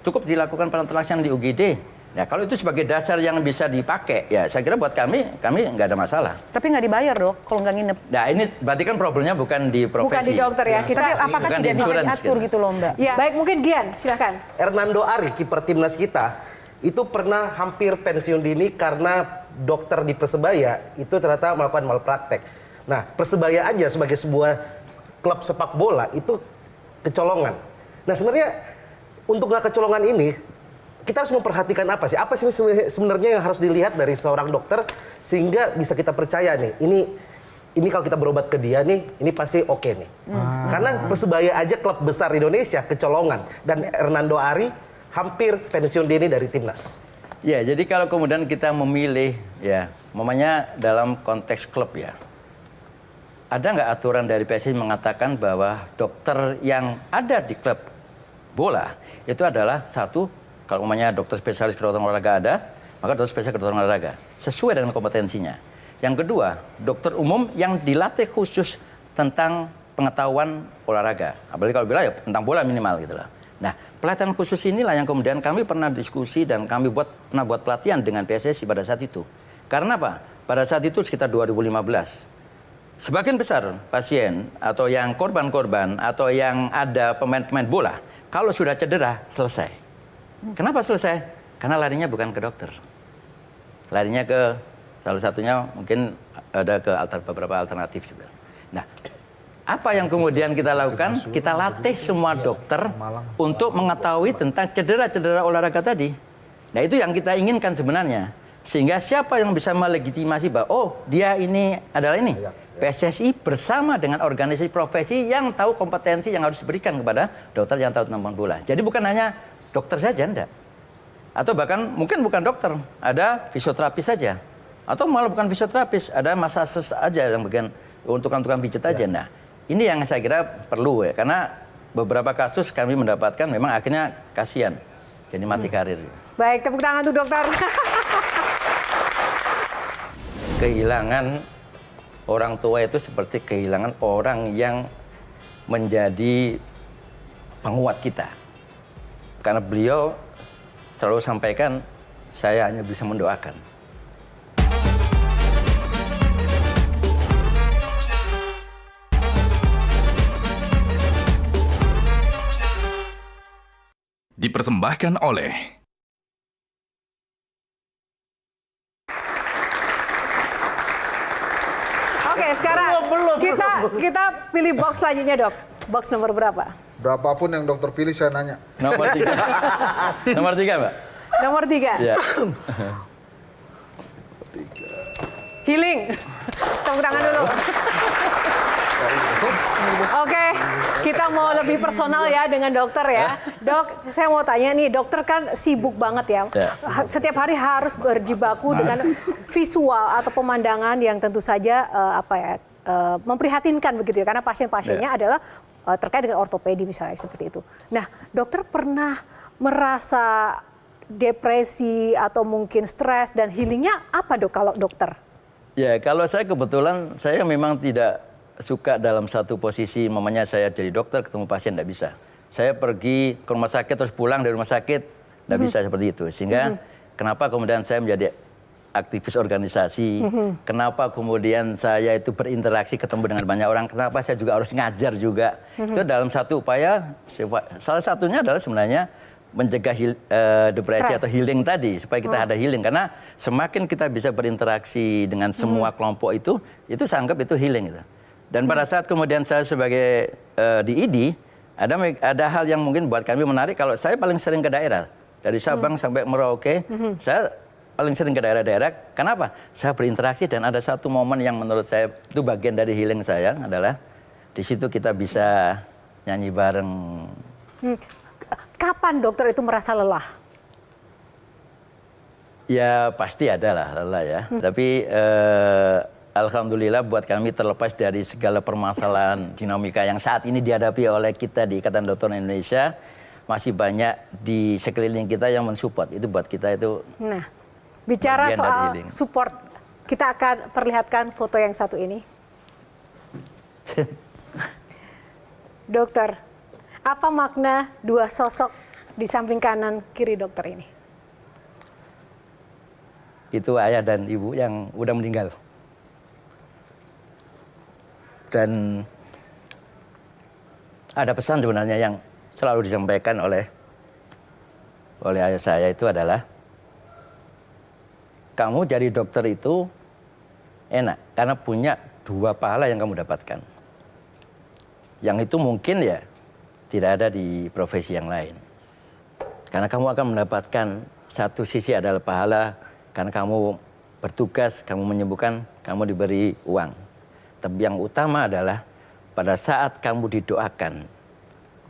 Cukup dilakukan penelitian di UGD. Ya, kalau itu sebagai dasar yang bisa dipakai, ya saya kira buat kami nggak ada masalah. Tapi nggak dibayar dok, kalau nggak nginep. Nah ini berarti kan problemnya bukan di profesi. Bukan di dokter ya. Tapi apakah bukan tidak di bisa insurance, diatur gitu loh mbak? Ya, baik mungkin Gian, silakan. Hernando Ari, kiper timnas kita, itu pernah hampir pensiun dini karena dokter di Persebaya itu ternyata melakukan malpraktek. Nah, Persebaya aja sebagai sebuah klub sepak bola itu kecolongan. Nah, sebenarnya untuk nggak kecolongan ini, kita harus memperhatikan apa sih? Apa sih sebenarnya yang harus dilihat dari seorang dokter sehingga bisa kita percaya nih, ini kalau kita berobat ke dia nih, ini pasti oke nih. Karena Persebaya aja klub besar Indonesia kecolongan dan Hernando Ari hampir pensiun dini dari timnas. Ya, jadi kalau kemudian kita memilih ya, mamanya dalam konteks klub ya. Ada nggak aturan dari PSSI mengatakan bahwa dokter yang ada di klub bola itu adalah satu, kalau umpamanya dokter spesialis kedokteran olahraga ada, maka dokter spesialis kedokteran olahraga sesuai dengan kompetensinya. Yang kedua, dokter umum yang dilatih khusus tentang pengetahuan olahraga, apalagi kalau bilang ya tentang bola minimal gitu lah. Nah, pelatihan khusus inilah yang kemudian kami pernah diskusi dan kami pernah buat pelatihan dengan PSSI pada saat itu. Karena apa? Pada saat itu sekitar 2015, sebagian besar pasien atau yang korban-korban atau yang ada pemain-pemain bola, kalau sudah cedera, selesai. Kenapa selesai? Karena larinya bukan ke dokter. Larinya ke salah satunya mungkin ada ke beberapa alternatif juga. Nah, apa yang kemudian kita lakukan? Kita latih semua dokter untuk mengetahui tentang cedera-cedera olahraga tadi. Nah, itu yang kita inginkan sebenarnya. Sehingga siapa yang bisa melegitimasi bahwa, oh dia ini adalah ini. PSSI bersama dengan organisasi profesi yang tahu kompetensi yang harus diberikan kepada dokter yang tahu tentang bola. Jadi bukan hanya dokter saja, enggak. Atau bahkan mungkin bukan dokter, ada fisioterapis saja. Atau malah bukan fisioterapis, ada massage aja yang bagian untuk tukang pijat aja. Nah, ini yang saya kira perlu ya, karena beberapa kasus kami mendapatkan memang akhirnya kasihan, jadi mati karir. Baik, tepuk tangan untuk dokter. Kehilangan orang tua itu seperti kehilangan orang yang menjadi penguat kita. Karena beliau selalu sampaikan, saya hanya bisa mendoakan. Dipersembahkan oleh Oke, sekarang kita pilih box selanjutnya, Dok. Box nomor berapa? Berapapun yang dokter pilih saya nanya. Nomor 3. Nomor 3, Mbak. Nomor 3. Ya. Healing. Tepuk tangan dulu. Oke, kita mau lebih personal ya dengan dokter ya. Dok, saya mau tanya nih, dokter kan sibuk banget ya. Setiap hari harus berjibaku dengan visual atau pemandangan yang tentu saja memprihatinkan begitu ya. Karena pasien-pasiennya adalah terkait dengan ortopedi misalnya seperti itu. Nah, dokter pernah merasa depresi atau mungkin stres dan healingnya apa dok kalau dokter? Ya, kalau saya kebetulan saya memang tidak suka dalam satu posisi, mamanya saya jadi dokter ketemu pasien, tidak bisa. Saya pergi ke rumah sakit terus pulang dari rumah sakit, tidak bisa seperti itu. Sehingga kenapa kemudian saya menjadi aktivis organisasi, kenapa kemudian saya itu berinteraksi ketemu dengan banyak orang, kenapa saya juga harus ngajar juga. Itu dalam satu upaya, salah satunya adalah sebenarnya mencegah depresi atau healing tadi, supaya kita ada healing. Karena semakin kita bisa berinteraksi dengan semua kelompok itu saya anggap itu healing. Gitu. Dan pada saat kemudian saya sebagai di ID, ada hal yang mungkin buat kami menarik. Kalau saya paling sering ke daerah, dari Sabang sampai Merauke, saya paling sering ke daerah-daerah. Kenapa? Saya berinteraksi dan ada satu momen yang menurut saya itu bagian dari healing saya adalah di situ kita bisa nyanyi bareng. Kapan dokter itu merasa lelah? Ya pasti ada lah lelah ya. Tapi alhamdulillah buat kami terlepas dari segala permasalahan dinamika yang saat ini dihadapi oleh kita di Ikatan Dokter Indonesia, masih banyak di sekeliling kita yang mensupport. Itu buat kita itu. Nah, bicara bagian dari soal healing. support, kita akan perlihatkan foto yang satu ini. Dokter, apa makna dua sosok di samping kanan kiri dokter ini? Itu ayah dan ibu yang udah meninggal. Dan ada pesan sebenarnya yang selalu disampaikan oleh ayah saya itu adalah, kamu jadi dokter itu enak karena punya dua pahala yang kamu dapatkan. Yang itu mungkin ya tidak ada di profesi yang lain. Karena kamu akan mendapatkan satu sisi adalah pahala karena kamu bertugas, kamu menyembuhkan, kamu diberi uang. Tapi yang utama adalah pada saat kamu didoakan,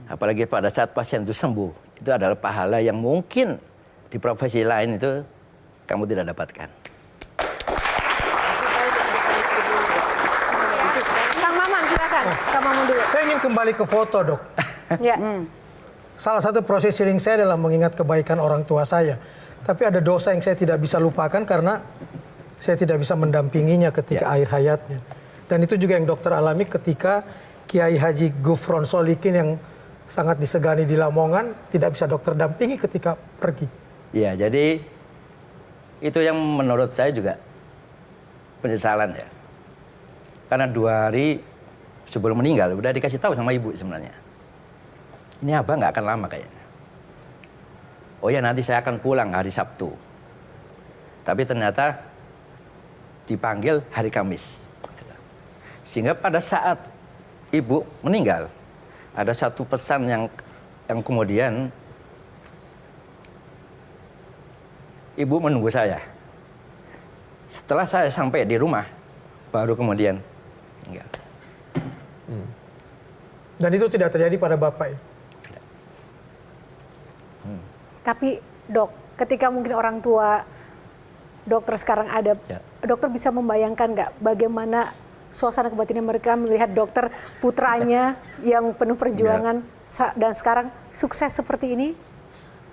apalagi pada saat pasien itu sembuh, itu adalah pahala yang mungkin di profesi lain itu kamu tidak dapatkan. Kang Maman, silakan. Kang Maman dulu. Saya ingin kembali ke foto, Dok. Ya. Salah satu proses healing saya adalah mengingat kebaikan orang tua saya. Tapi ada dosa yang saya tidak bisa lupakan karena saya tidak bisa mendampinginya ketika akhir hayatnya. Dan itu juga yang dokter alami ketika Kiai Haji Gufron Solikin yang sangat disegani di Lamongan tidak bisa dokter dampingi ketika pergi. Ya, jadi itu yang menurut saya juga penyesalan ya. Karena 2 hari sebelum meninggal udah dikasih tahu sama ibu sebenarnya. Ini abah nggak akan lama kayaknya. Oh ya nanti saya akan pulang hari Sabtu. Tapi ternyata dipanggil hari Kamis. Sehingga pada saat ibu meninggal, ada satu pesan yang kemudian ibu menunggu saya. Setelah saya sampai di rumah, baru kemudian meninggal. Dan itu tidak terjadi pada Bapak. Tapi dok, ketika mungkin orang tua dokter sekarang ada, dokter bisa membayangkan nggak bagaimana suasana kebatinan mereka melihat dokter putranya yang penuh perjuangan dan sekarang sukses seperti ini?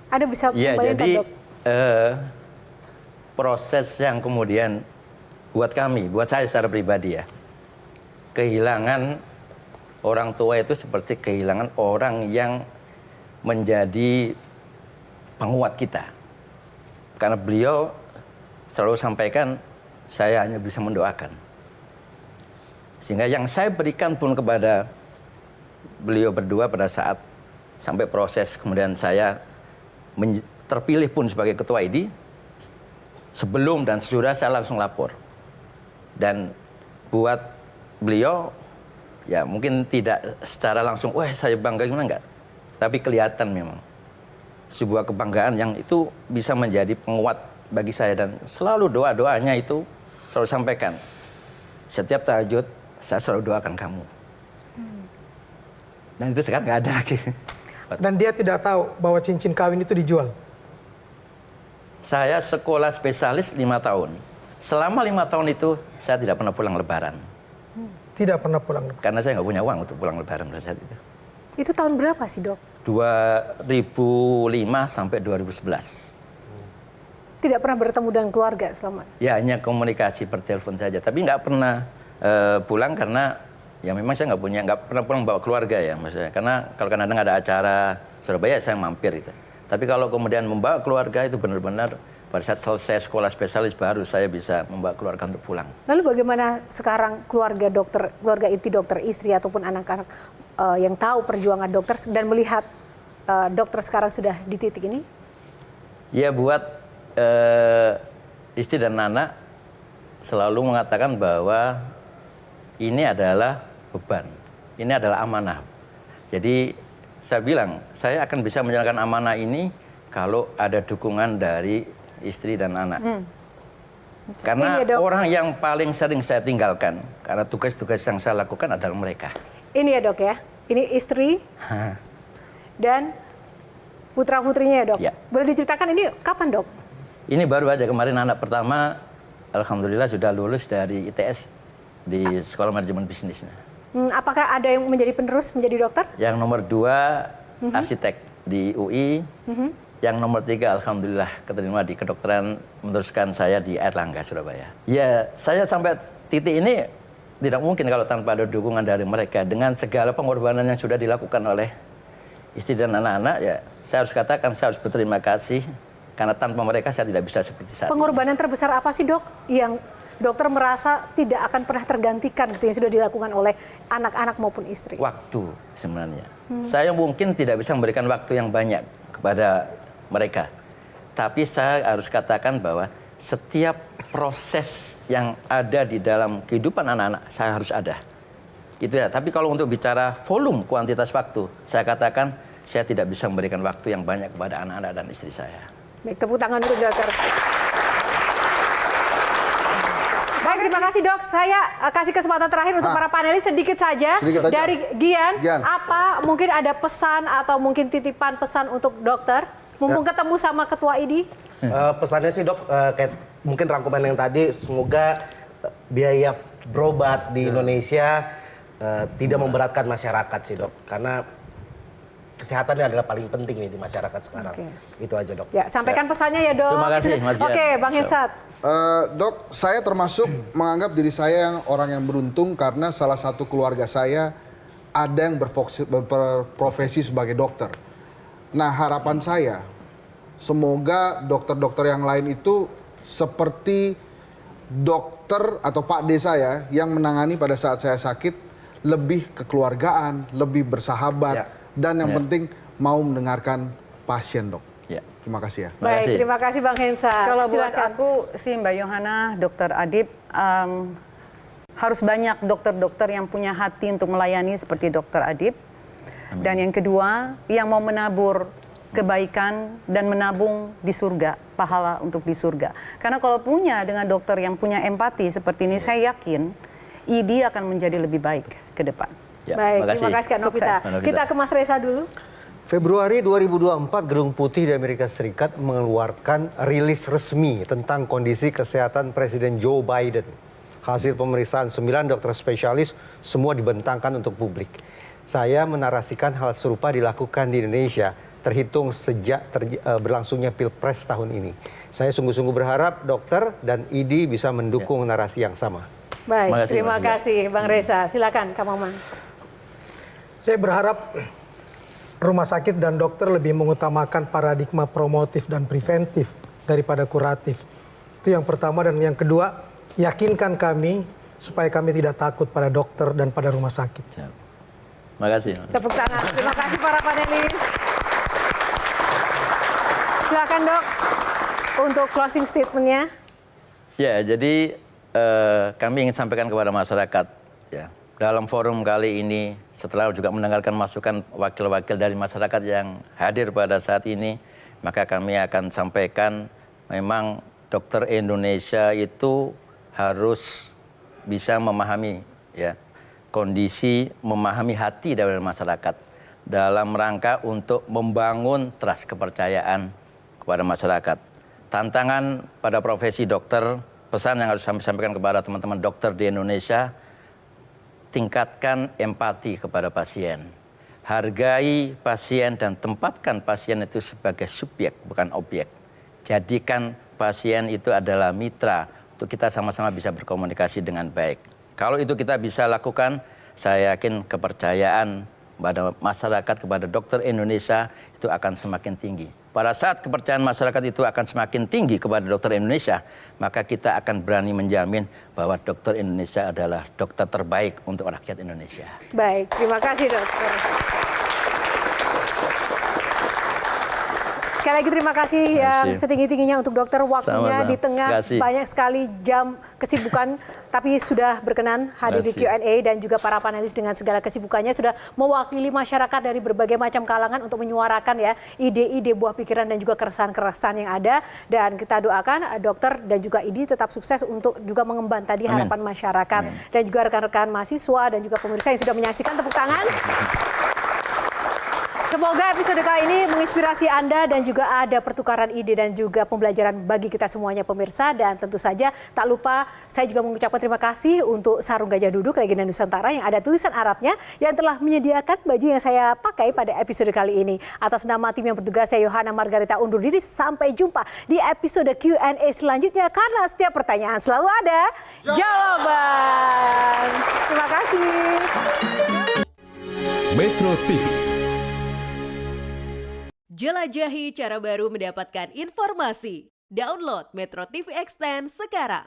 Ada bisa membayangkan, jadi, dok? Proses yang kemudian buat kami, buat saya secara pribadi ya, kehilangan orang tua itu seperti kehilangan orang yang menjadi penguat kita. Karena beliau selalu sampaikan, saya hanya bisa mendoakan. Sehingga yang saya berikan pun kepada beliau berdua pada saat sampai proses kemudian saya terpilih pun sebagai ketua ID, sebelum dan sesudah saya langsung lapor. Dan buat beliau, ya mungkin tidak secara langsung, wah saya bangga gimana enggak. Tapi kelihatan memang sebuah kebanggaan yang itu bisa menjadi penguat bagi saya. Dan selalu doa-doanya itu selalu sampaikan. Setiap tahajud, saya selalu doakan kamu. Dan itu sekarang nggak ada lagi. Dan dia tidak tahu bahwa cincin kawin itu dijual. Saya sekolah spesialis 5 tahun. Selama 5 tahun itu saya tidak pernah pulang lebaran. Tidak pernah pulang. Karena saya nggak punya uang untuk pulang lebaran pada saat itu. Itu tahun berapa sih, dok? 2005 sampai 2011. Tidak pernah bertemu dengan keluarga selama? Ya hanya komunikasi per telepon saja. Tapi nggak pernah pulang karena ya memang saya nggak pernah pulang bawa keluarga ya maksudnya. Karena kalau kadang-kadang ada acara Surabaya saya mampir gitu. Tapi kalau kemudian membawa keluarga itu benar-benar pada saat selesai sekolah spesialis baru saya bisa membawa keluarga untuk pulang. Lalu bagaimana sekarang keluarga dokter, keluarga inti dokter, istri ataupun anak-anak yang tahu perjuangan dokter dan melihat dokter sekarang sudah di titik ini? Ya buat istri dan anak selalu mengatakan bahwa ini adalah beban, ini adalah amanah. Jadi saya bilang, saya akan bisa menjalankan amanah ini kalau ada dukungan dari istri dan anak. Karena Ini ya, Dok. orang yang paling sering saya tinggalkan, karena tugas-tugas yang saya lakukan adalah mereka. Ini ya dok ya, ini istri dan putra-putrinya ya dok. Ya. Boleh diceritakan ini kapan dok? Ini baru aja kemarin anak pertama, alhamdulillah sudah lulus dari ITS di Sekolah Manajemen Bisnisnya. Apakah ada yang menjadi penerus menjadi dokter? Yang nomor 2 arsitek di UI. Yang nomor 3 alhamdulillah keterima di kedokteran, meneruskan saya di Airlangga Surabaya. Ya, saya sampai titik ini tidak mungkin kalau tanpa ada dukungan dari mereka. Dengan segala pengorbanan yang sudah dilakukan oleh istri dan anak-anak, ya saya harus katakan saya harus berterima kasih. Karena tanpa mereka saya tidak bisa seperti saat ini. Pengorbanan terbesar apa sih dok yang dokter merasa tidak akan pernah tergantikan gitu yang sudah dilakukan oleh anak-anak maupun istri? Waktu sebenarnya. Saya mungkin tidak bisa memberikan waktu yang banyak kepada mereka. Tapi saya harus katakan bahwa setiap proses yang ada di dalam kehidupan anak-anak saya harus ada. Gitu ya. Tapi kalau untuk bicara volume, kuantitas waktu, saya katakan saya tidak bisa memberikan waktu yang banyak kepada anak-anak dan istri saya. Baik, tepuk tangan untuk dokter. Baik, terima kasih dok. Saya kasih kesempatan terakhir untuk para panelis sedikit saja. Sedikit aja. Dari Gian, Gian, apa mungkin ada pesan atau mungkin titipan pesan untuk dokter? Mumpung ketemu sama Ketua ID. Pesannya sih dok, kayak mungkin rangkuman yang tadi, semoga biaya berobat di Indonesia tidak memberatkan masyarakat sih dok. Karena kesehatan adalah paling penting nih di masyarakat sekarang. Itu aja dok. Ya, sampaikan pesannya ya dok. Terima kasih, Mas Gian. Oke, Bang Hensat. Dok, saya termasuk menganggap diri saya yang orang yang beruntung karena salah satu keluarga saya ada yang berprofesi sebagai dokter. Nah, harapan saya, semoga dokter-dokter yang lain itu seperti dokter atau Pak D saya yang menangani pada saat saya sakit, lebih kekeluargaan, lebih bersahabat, dan yang penting mau mendengarkan pasien, dok. Ya. Terima kasih ya. Baik, terima kasih Bang Hensat. Kalau buat Silakan. aku sih Mbak Yohana, Dokter Adib, harus banyak dokter-dokter yang punya hati untuk melayani seperti Dokter Adib. Dan yang kedua, yang mau menabur kebaikan dan menabung di surga, pahala untuk di surga. Karena kalau punya dengan dokter yang punya empati seperti ini, saya yakin ID akan menjadi lebih baik ke depan. Ya, Baik, terima kasih Kak Novita. Sukses. Kita ke Mas Reza dulu. Februari 2024, Gedung Putih di Amerika Serikat mengeluarkan rilis resmi tentang kondisi kesehatan Presiden Joe Biden. Hasil pemeriksaan 9 dokter spesialis semua dibentangkan untuk publik. Saya menarasikan hal serupa dilakukan di Indonesia, terhitung sejak berlangsungnya Pilpres tahun ini. Saya sungguh-sungguh berharap dokter dan ID bisa mendukung narasi yang sama. Baik, terima Mas. kasih Bang Reza. Silakan Kak Maman. Saya berharap rumah sakit dan dokter lebih mengutamakan paradigma promotif dan preventif daripada kuratif. Itu yang pertama, dan yang kedua, yakinkan kami supaya kami tidak takut pada dokter dan pada rumah sakit. Terima kasih. Tepuk tangan. Terima kasih para panelis. Silakan dok untuk closing statement-nya. Ya, jadi kami ingin sampaikan kepada masyarakat, ya, dalam forum kali ini, setelah juga mendengarkan masukan wakil-wakil dari masyarakat yang hadir pada saat ini, maka kami akan sampaikan memang dokter Indonesia itu harus bisa memahami, ya, kondisi, memahami hati dari masyarakat dalam rangka untuk membangun trust, kepercayaan kepada masyarakat. Tantangan pada profesi dokter, pesan yang harus kami sampaikan kepada teman-teman dokter di Indonesia, tingkatkan empati kepada pasien. Hargai pasien dan tempatkan pasien itu sebagai subjek, bukan objek. Jadikan pasien itu adalah mitra untuk kita sama-sama bisa berkomunikasi dengan baik. Kalau itu kita bisa lakukan, saya yakin kepercayaan pada masyarakat kepada dokter Indonesia itu akan semakin tinggi. Pada saat kepercayaan masyarakat itu akan semakin tinggi kepada dokter Indonesia, maka kita akan berani menjamin bahwa dokter Indonesia adalah dokter terbaik untuk rakyat Indonesia. Baik, terima kasih dokter. Sekali lagi terima kasih yang setinggi-tingginya untuk dokter, waktunya Sama-sama. di tengah Kasih. banyak sekali jam kesibukan, tapi sudah berkenan hadir di Kasih. Q&A dan juga para panelis dengan segala kesibukannya sudah mewakili masyarakat dari berbagai macam kalangan untuk menyuarakan ya ide-ide, buah pikiran dan juga keresahan-keresahan yang ada. Dan kita doakan dokter dan juga Idi tetap sukses untuk juga mengemban tadi harapan masyarakat dan juga rekan-rekan mahasiswa dan juga pemirsa yang sudah menyaksikan. Tepuk tangan. Semoga episode kali ini menginspirasi Anda dan juga ada pertukaran ide dan juga pembelajaran bagi kita semuanya pemirsa. Dan tentu saja tak lupa saya juga mengucapkan terima kasih untuk Sarung Gajah Duduk Legenda Nusantara yang ada tulisan Arabnya yang telah menyediakan baju yang saya pakai pada episode kali ini. Atas nama tim yang bertugas, saya Yohana Margarita undur diri. Sampai jumpa di episode Q&A selanjutnya karena setiap pertanyaan selalu ada jawaban. Terima kasih. Metro TV. Jelajahi cara baru mendapatkan informasi. Download Metro TV Extend sekarang.